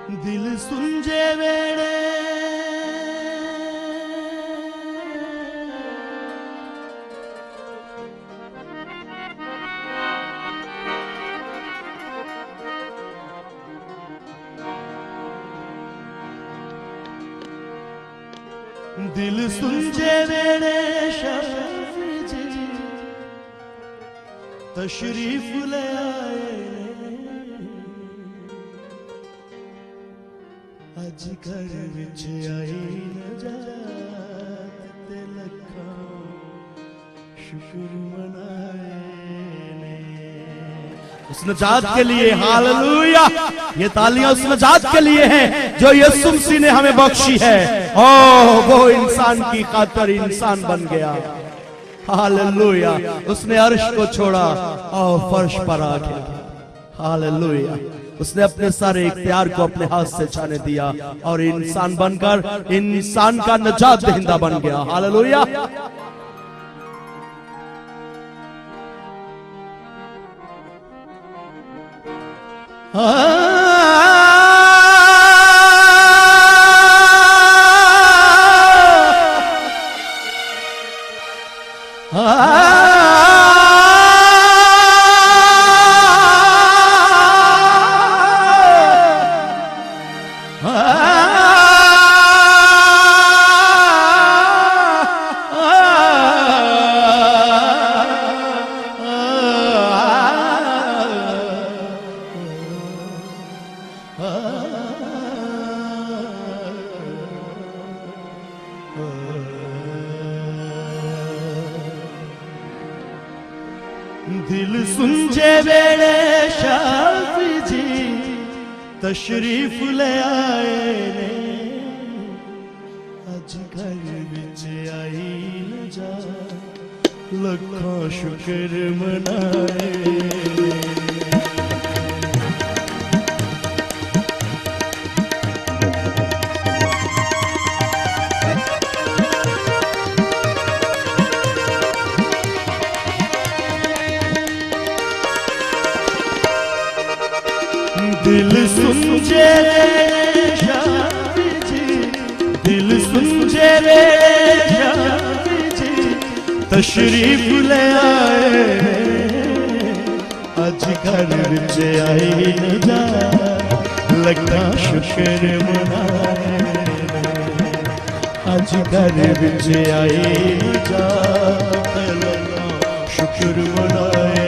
दिल सुंजे वेड़े दिल सुंजे वेड़े शाफी जी तशरीफ ले आए अज घर विच आई नजात ते लखां शुक्र मनाए ने उस नजात के लिए। हालेलुया। ये तालियां उस नजात के लिए हैं जो यीशु मसीह ने हमें बख्शी है। ओ वो इंसान की खातिर इंसान बन गया। हालेलुया। उसने अर्श को छोड़ा और फर्श पर आ गया। हालेलुया। उसने अपने सारे इख्तियार को अपने हाथ से छाने दिया और इंसान बनकर इंसान का नजात दहिंदा बन गया। हालेलुया। दिल सुंजे वेड़े शाफी जी तशरीफ ले आए ने अज घर विच आई नजात लखां शुक्र मनाए। दिल सुंजे शाफी जी दिल सुंजे शाफी जी तशरीफ ले आए अज घर विच आई नजात लखां शुक्र मनाए। अज घर विच आई नजात लखां शुक्र मनाए।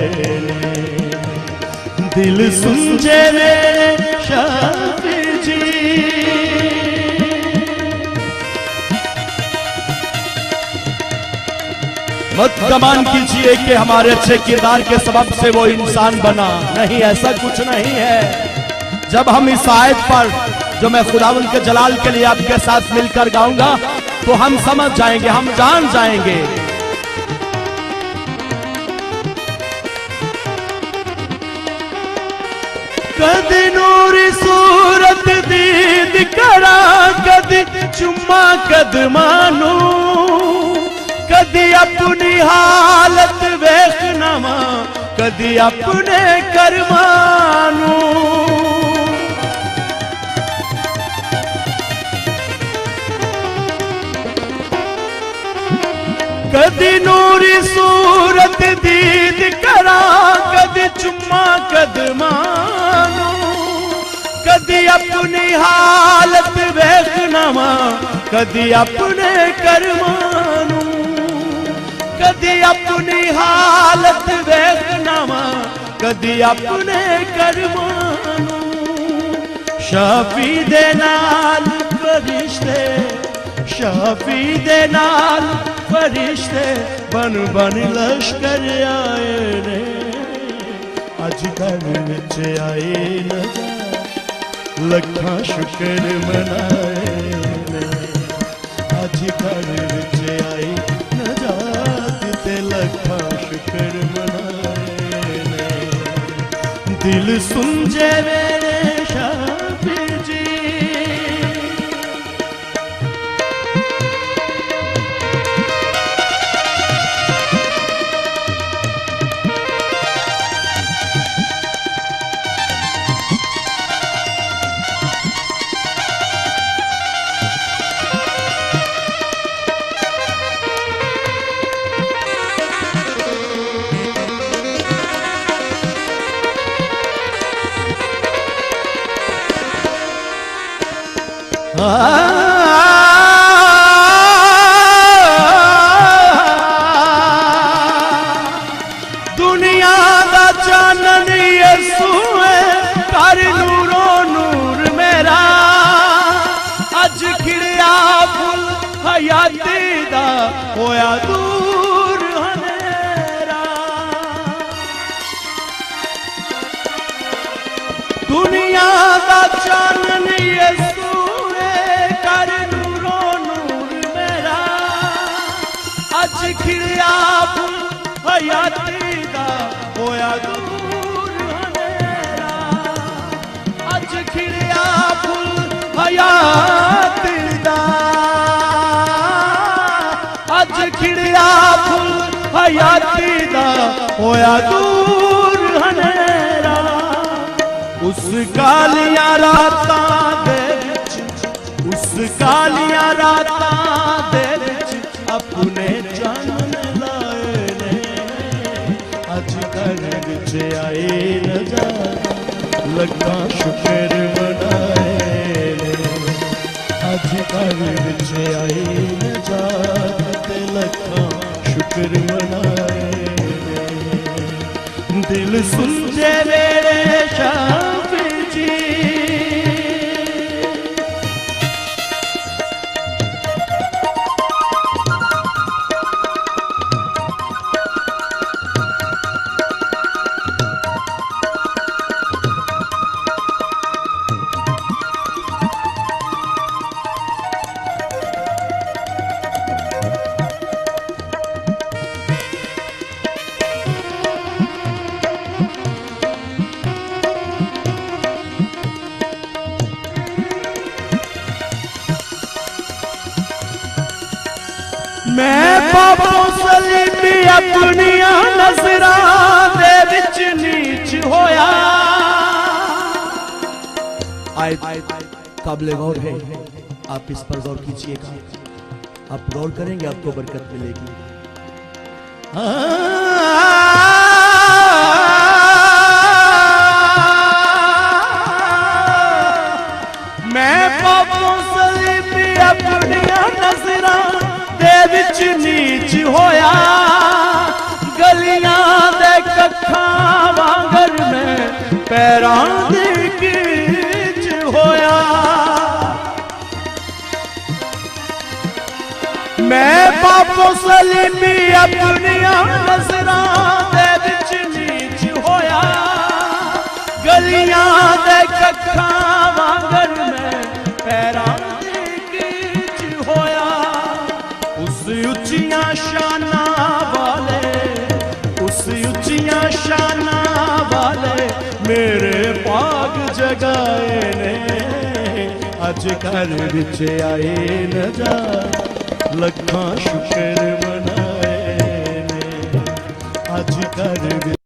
दिल सुंजे मेरे शाफी जी मत गमान कीजिए कि हमारे अच्छे किरदार के सबब से वो इंसान बना। नहीं, ऐसा कुछ नहीं है। जब हम इस आयत पर जो मैं खुदावंद के जलाल के लिए आपके साथ मिलकर गाऊंगा तो हम समझ जाएंगे, हम जान जाएंगे। कदी नूरी सूरत दीद करा कदी चुम्मा कदमानू कदी अपनी हालत वेखना कदी अपने करमानू। कदी नूरी सूरत दीद करा कदी चुम्मा कदमानू कदी अपनी हालत वेखना कदी अपने करमानू कदी अपनी हालत वेखना कदी अपने करमानू। शाफी दे नाल फरिश्ते शाफी दे नाल फरिश्ते बन बन लश्कर आए ने अज घर विच आए नजात लखां शुक्र मनाए ने। अज घर विच आई नजात ते लखां शुक्र मनाए ने। दिल सुंजे मेरे शाफी जी दुनिया दा चानन यसू है, कर नूरो नूर मेरा। अज खिड़िया फुल हयाती दा होया दूर हनेरा। दुनिया दा चानन यसू है, कर नूरो नूर मेरा। अज खिड़िया फुल हयाती दा होया दूर हनेरा। अज खिड़िया फुल हयाती दा, अज खिड़िया फुल हयाती दा होया दूर हनेरा। उस कालियां रातां दे विच, उस कालियां रातां दे विच अपने चानन लाए ने। अज घर विच आए नजारा, लखां शुक्र मनाए ने। अज घर विच आए नजारा, लखां शुक्र मनाए ने। दिल सुंजे मेरे शाफी जी, मैं पापों सलीबी अपनिया नजरां दे विच नीच होया। आयत काबिल गौर है, आप इस पर गौर कीजिएगा। आप गौर करेंगे आपको बरकत मिलेगी। मैं पापों सलीबी अपनिया नजरां दे विच नीच होया। गलियां दे कखां वांगर में पैरां दी कीच होया। मैं पापों सलीबी अपनिया नजरां दे विच नीच होया। गलियां दे कखां वांगर में पैरां दी कीच होया। उस उच्चियां शाना वाले, उस उच्चियां शाना वाले मेरे पाग जगाए ने। अज घर विच आए नजारा, लखां शुक्र मनाए ने। अज घर